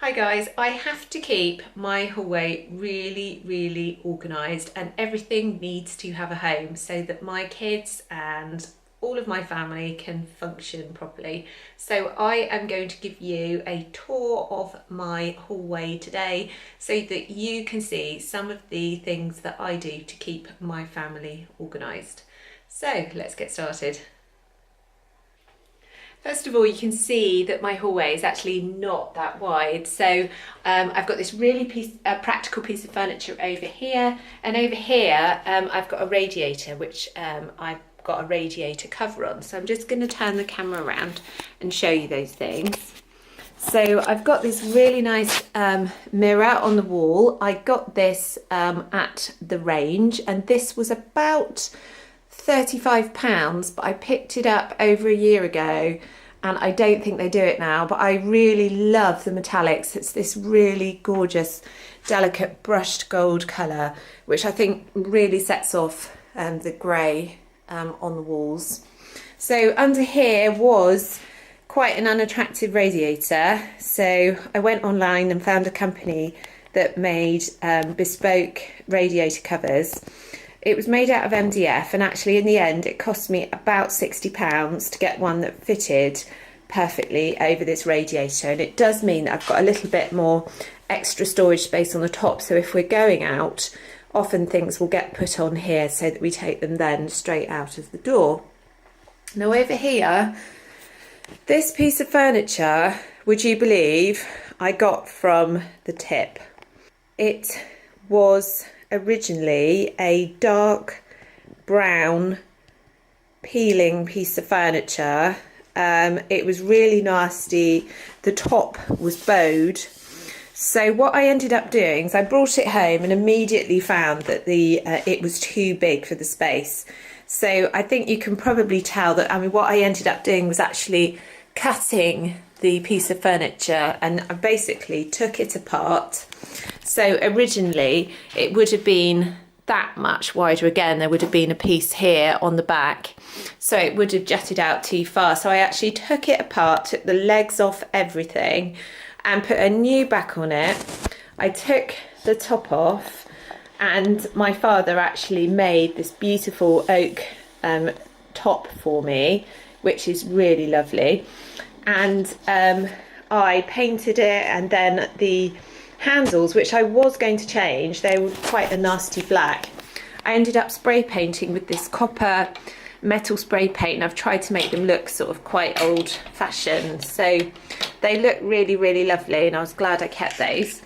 Hi guys, I have to keep my hallway really organised, and everything needs to have a home so that my kids and all of my family can function properly. So I am going to give you a tour of my hallway today so that you can see some of the things that I do to keep my family organised. So let's get started. First of all, you can see that my hallway is actually not that wide. So I've got this really practical piece of furniture over here, and over here I've got a radiator, which I've got a radiator cover on. So I'm just going to turn the camera around and show you those things. So I've got this really nice mirror on the wall. I got this at the range, and this was about £35, but I picked it up over a year ago, and I don't think they do it now, but I really love the metallics. It's this really gorgeous delicate brushed gold colour, which I think really sets off the grey on the walls. So under here was quite an unattractive radiator, so I went online and found a company that made bespoke radiator covers. It was made out of MDF, and actually in the end it cost me about £60 to get one that fitted perfectly over this radiator, and it does mean that I've got a little bit more extra storage space on the top, so if we're going out, often things will get put on here so that we take them then straight out of the door. Now over here, this piece of furniture, would you believe, I got from the tip. It was originally a dark brown peeling piece of furniture. It was really nasty. The top was bowed. So what I ended up doing is I brought it home and immediately found that it was too big for the space. So I think you can probably tell that, what I ended up doing was actually cutting the piece of furniture, and I basically took it apart. So originally it would have been that much wider again. There would have been a piece here on the back, so it would have jutted out too far. So I actually took it apart, took the legs off everything and put a new back on it. I took the top off, and my father actually made this beautiful oak top for me, which is really lovely. And I painted it, and then the handles, which I was going to change, they were quite a nasty black. I ended up spray painting with this copper metal spray paint, and I've tried to make them look sort of quite old fashioned, so they look really lovely, and I was glad I kept those.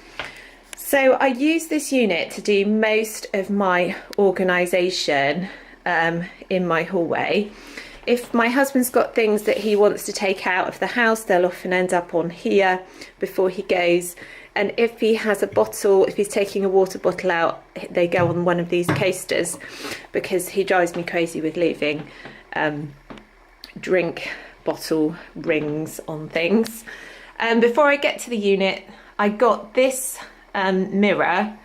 So I use this unit to do most of my organisation in my hallway. If my husband's got things that he wants to take out of the house, they'll often end up on here before he goes. And if he has a bottle, if he's taking a water bottle out, they go on one of these coasters, because he drives me crazy with leaving drink bottle rings on things. Before I get to the unit, I got this mirror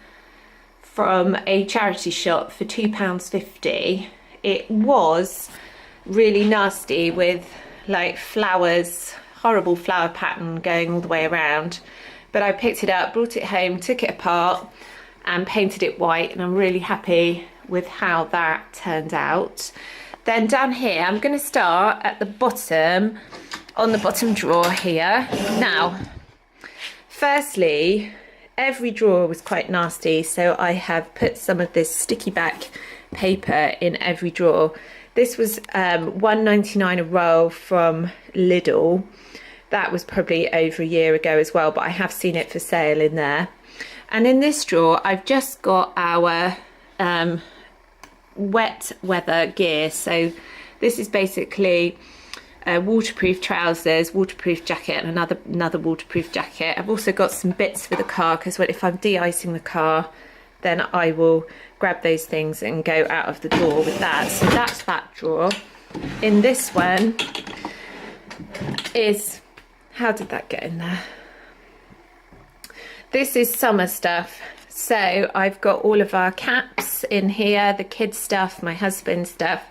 from a charity shop for £2.50. It was really nasty with like flowers, horrible flower pattern going all the way around, but I picked it up, brought it home, took it apart and painted it white, and I'm really happy with how that turned out. Then down here, I'm going to start at the bottom, on the bottom drawer here. Now, firstly, every drawer was quite nasty, so I have put some of this sticky back paper in every drawer. This was £1.99 a roll from Lidl. That was probably over a year ago as well, but I have seen it for sale in there. And in this drawer, I've just got our wet weather gear. So this is basically waterproof trousers, waterproof jacket, and another waterproof jacket. I've also got some bits for the car, because if I'm de-icing the car, then I will grab those things and go out of the door with that. So that's that drawer. In this one is, how did that get in there? This is summer stuff. So I've got all of our caps in here, the kids stuff, my husband's stuff,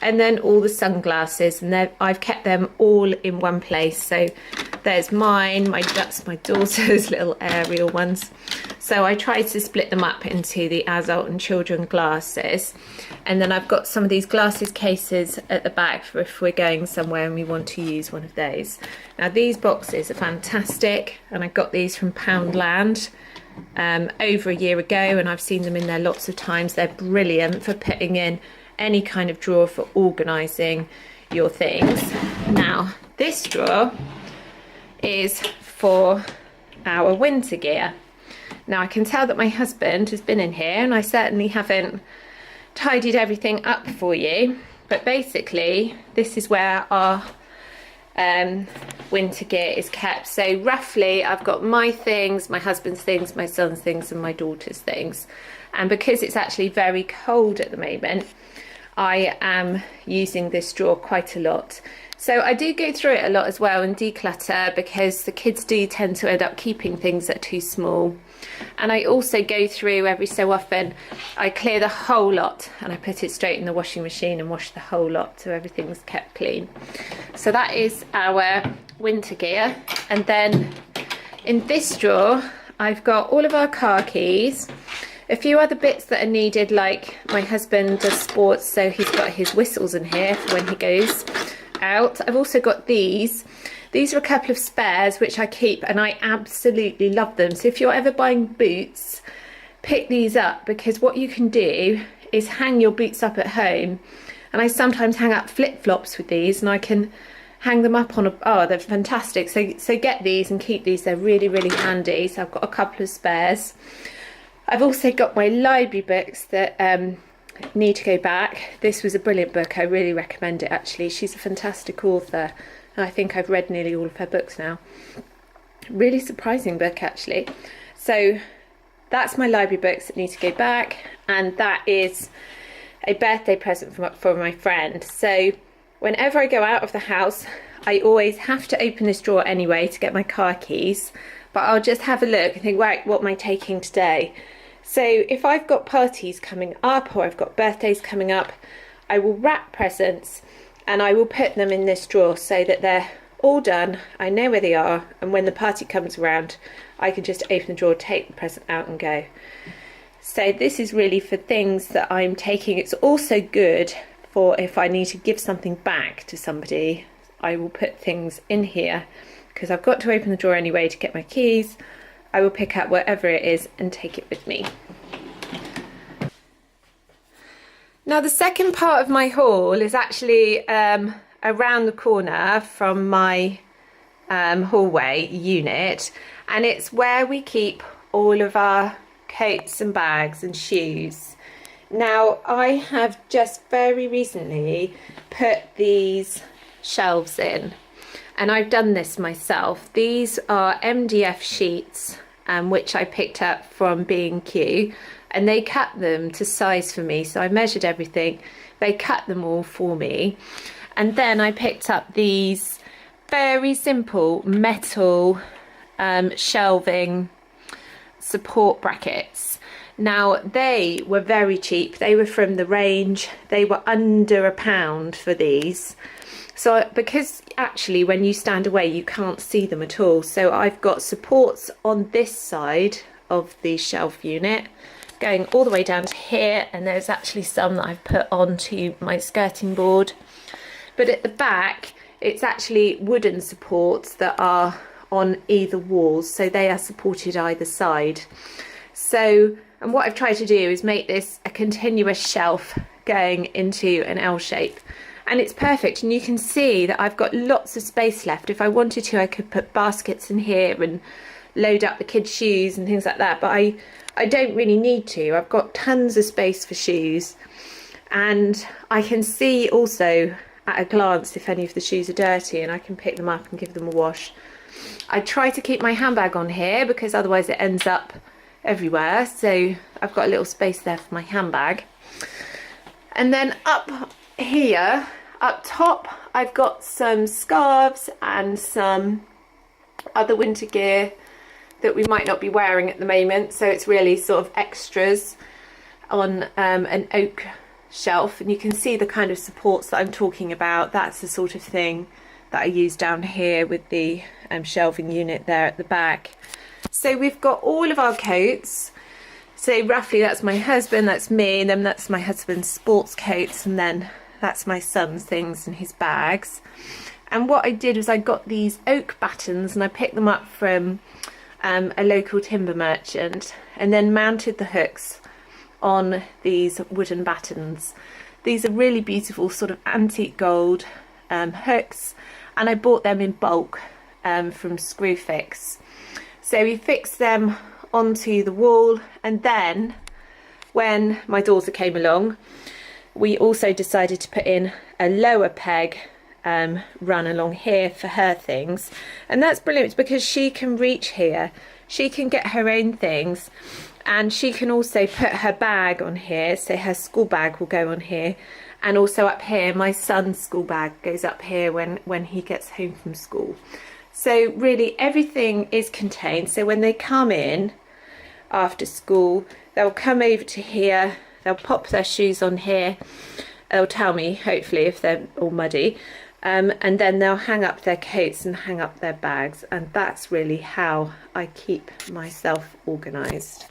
and then all the sunglasses, and I've kept them all in one place. So there's mine, that's my daughter's little aerial ones. So I tried to split them up into the adult and children glasses. And then I've got some of these glasses cases at the back for if we're going somewhere and we want to use one of those. Now these boxes are fantastic, and I got these from Poundland over a year ago, and I've seen them in there lots of times. They're brilliant for putting in any kind of drawer for organising your things. Now this drawer is for our winter gear. Now I can tell that my husband has been in here, and I certainly haven't tidied everything up for you, but basically this is where our winter gear is kept. So roughly I've got my things, my husband's things, my son's things, and my daughter's things. And because it's actually very cold at the moment, I am using this drawer quite a lot. So I do go through it a lot as well and declutter, because the kids do tend to end up keeping things that are too small. And I also go through every so often, I clear the whole lot and I put it straight in the washing machine and wash the whole lot, so everything's kept clean. So that is our winter gear. And then in this drawer I've got all of our car keys, a few other bits that are needed, like my husband does sports, so he's got his whistles in here for when he goes out. I've also got these are a couple of spares which I keep, and I absolutely love them. So if you're ever buying boots, pick these up, because what you can do is hang your boots up at home, and I sometimes hang up flip-flops with these, and I can hang them up on they're fantastic. So get these and keep these, they're really, really handy. So I've got a couple of spares. I've also got my library books that need to go back. This was a brilliant book, I really recommend it actually. She's a fantastic author, and I think I've read nearly all of her books now. Really surprising book actually. So that's my library books that need to go back, and that is a birthday present from my friend. So whenever I go out of the house, I always have to open this drawer anyway to get my car keys, but I'll just have a look and think, right, what am I taking today? So if I've got parties coming up or I've got birthdays coming up, I will wrap presents and I will put them in this drawer so that they're all done, I know where they are, and when the party comes around I can just open the drawer, take the present out and go. So this is really for things that I'm taking. It's also good for if I need to give something back to somebody. I will put things in here because I've got to open the drawer anyway to get my keys. I will pick up whatever it is and take it with me. Now the second part of my haul is actually around the corner from my hallway unit, and it's where we keep all of our coats and bags and shoes. Now I have just very recently put these shelves in, and I've done this myself. These are MDF sheets which I picked up from B&Q, and they cut them to size for me, so I measured everything, they cut them all for me. And then I picked up these very simple metal shelving support brackets. Now they were very cheap, they were from the range, they were under £1 for these. So because actually when you stand away you can't see them at all, so I've got supports on this side of the shelf unit going all the way down to here, and there's actually some that I've put onto my skirting board. But at the back it's actually wooden supports that are on either walls, so they are supported either side. So, and what I've tried to do is make this a continuous shelf going into an L shape. And it's perfect, and you can see that I've got lots of space left. If I wanted to, I could put baskets in here and load up the kids' shoes and things like that, but I don't really need to. I've got tons of space for shoes, and I can see also at a glance if any of the shoes are dirty, and I can pick them up and give them a wash. I try to keep my handbag on here because otherwise it ends up everywhere, so I've got a little space there for my handbag. And then up here, up top, I've got some scarves and some other winter gear that we might not be wearing at the moment, so it's really sort of extras on an oak shelf, and you can see the kind of supports that I'm talking about. That's the sort of thing that I use down here with the shelving unit there at the back. So we've got all of our coats. So roughly that's my husband, that's me, and then that's my husband's sports coats, and then that's my son's things and his bags. And what I did was I got these oak battens and I picked them up from a local timber merchant, and then mounted the hooks on these wooden battens. These are really beautiful sort of antique gold hooks, and I bought them in bulk from Screwfix. So we fixed them onto the wall, and then when my daughter came along, we also decided to put in a lower peg run along here for her things, and that's brilliant because she can reach here, she can get her own things, and she can also put her bag on here. So her school bag will go on here, and also up here my son's school bag goes up here when he gets home from school. So really everything is contained, so when they come in after school they'll come over to here, they'll pop their shoes on here, they'll tell me hopefully if they're all muddy, and then they'll hang up their coats and hang up their bags, and that's really how I keep myself organised.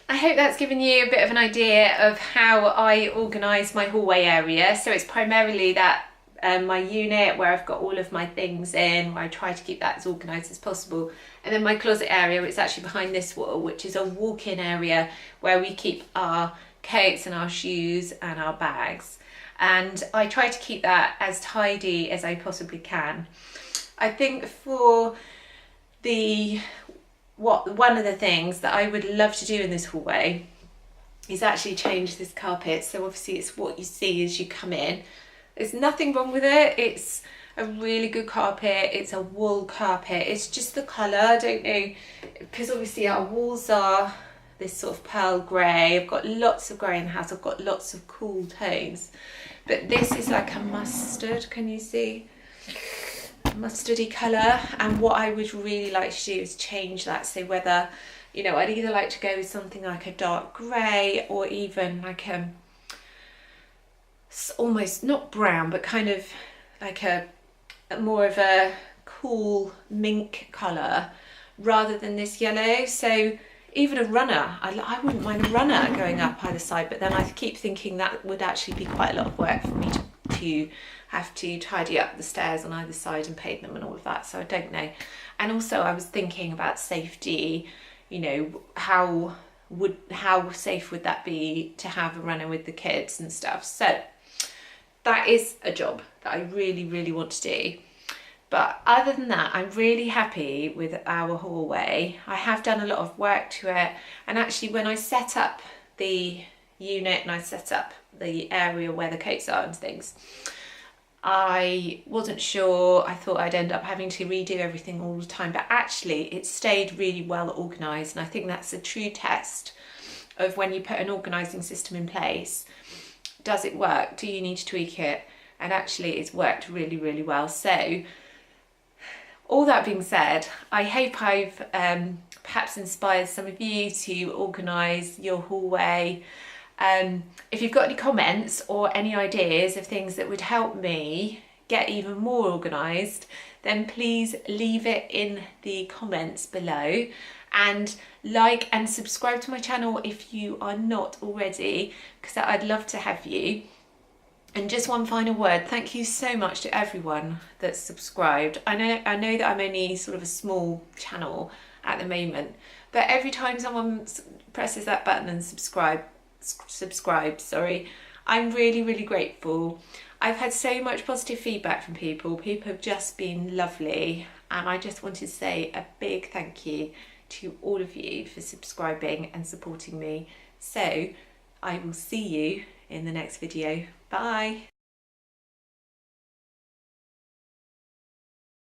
I hope that's given you a bit of an idea of how I organise my hallway area. So it's primarily that my unit where I've got all of my things in, where I try to keep that as organised as possible, and then my closet area, which is actually behind this wall, which is a walk-in area where we keep our coats and our shoes and our bags, and I try to keep that as tidy as I possibly can. I think for one of the things that I would love to do in this hallway is actually change this carpet. So obviously it's what you see as you come in. There's nothing wrong with it. It's a really good carpet. It's a wool carpet. It's just the colour, I don't know, because obviously our walls are this sort of pearl grey. I've got lots of grey in the house. I've got lots of cool tones. But this is like a mustard, can you see? Mustardy colour, and what I would really like to do is change that. So whether, you know, I'd either like to go with something like a dark grey, or even like almost not brown, but kind of like a more of a cool mink colour rather than this yellow. So even a runner, I wouldn't mind a runner going up either side, but then I keep thinking that would actually be quite a lot of work for me to have to tidy up the stairs on either side and paint them and all of that, so I don't know. And also I was thinking about safety, you know, how safe would that be to have a runner with the kids and stuff. So that is a job that I really, really want to do. But other than that, I'm really happy with our hallway. I have done a lot of work to it, and actually when I set up the unit and I set up the area where the coats are and things, I wasn't sure. I thought I'd end up having to redo everything all the time, but actually it stayed really well organised, and I think that's a true test of when you put an organising system in place. Does it work? Do you need to tweak it? And actually it's worked really, really well. So all that being said, I hope I've perhaps inspired some of you to organise your hallway. If you've got any comments or any ideas of things that would help me get even more organised, then please leave it in the comments below, and like and subscribe to my channel if you are not already, because I'd love to have you. And just one final word, thank you so much to everyone that's subscribed. I know that I'm only sort of a small channel at the moment, but every time someone presses that button and subscribe, I'm really, really grateful. I've had so much positive feedback from people. People have just been lovely, and I just wanted to say a big thank you to all of you for subscribing and supporting me. So I will see you in the next video. Bye.